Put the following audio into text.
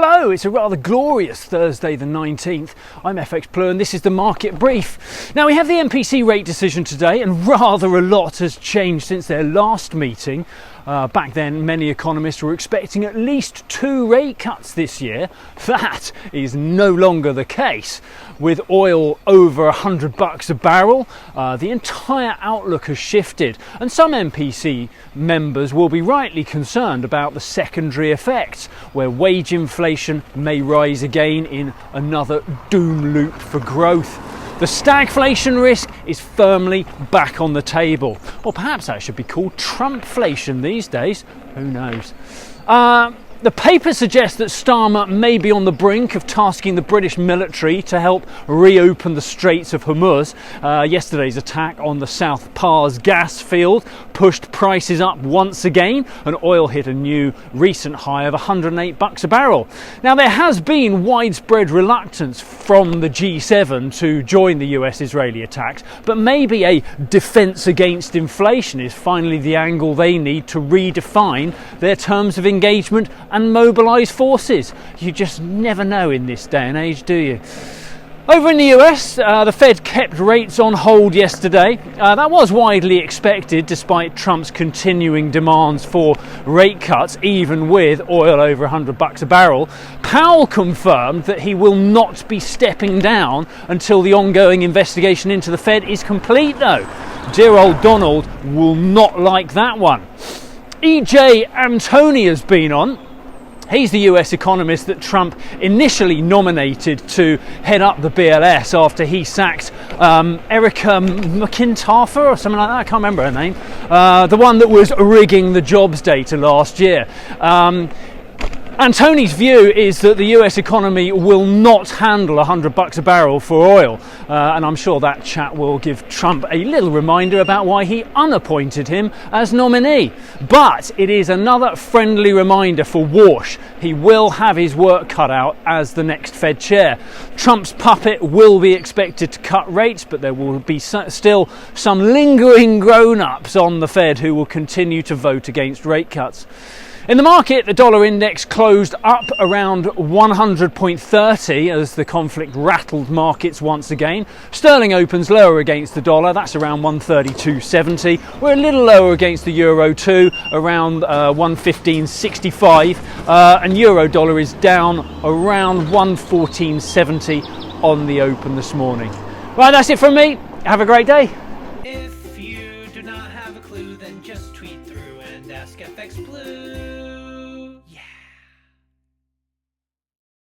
Hello, it's a rather glorious Thursday the 19th. I'm FxPlew and this is the market brief. Now we have the MPC rate decision today and rather a lot has changed since their last meeting. Back then many economists were expecting at least 2 rate cuts this year. That is no longer the case. With oil over $100 a barrel, the entire outlook has shifted and some MPC members will be rightly concerned about the secondary effects where wage inflation may rise again in another doom loop for growth. The stagflation risk is firmly back on the table. Or perhaps that should be called Trumpflation these days. Who knows? The paper suggests that Starmer may be on the brink of tasking the British military to help reopen the Straits of Hormuz. Yesterday's attack on the South Pars gas field pushed prices up once again, and oil hit a new recent high of $108 a barrel. Now, there has been widespread reluctance from the G7 to join the US-Israeli attacks, but maybe a defence against inflation is finally the angle they need to redefine their terms of engagement and mobilise forces. You just never know in this day and age, do you? Over in the US, the Fed kept rates on hold yesterday. That was widely expected despite Trump's continuing demands for rate cuts, even with oil over $100 a barrel. Powell confirmed that he will not be stepping down until the ongoing investigation into the Fed is complete, though. Dear old Donald will not like that one. E.J. Antoni has been on. He's the US economist that Trump initially nominated to head up the BLS after he sacked Erica McIntyre or something like that. I can't remember her name. The one that was rigging the jobs data last year. Antoni's view is that the US economy will not handle $100 a barrel for oil, and I'm sure that chat will give Trump a little reminder about why he unappointed him as nominee. But it is another friendly reminder for Warsh. He will have his work cut out as the next Fed chair. Trump's puppet will be expected to cut rates, but there will be still some lingering grown-ups on the Fed who will continue to vote against rate cuts. In the market, the dollar index closed up around 100.30 as the conflict rattled markets once again. Sterling opens lower against the dollar, that's around 132.70. We're a little lower against the euro too, around 115.65. And euro dollar is down around 114.70 on the open this morning. Right, that's it from me. Have a great day.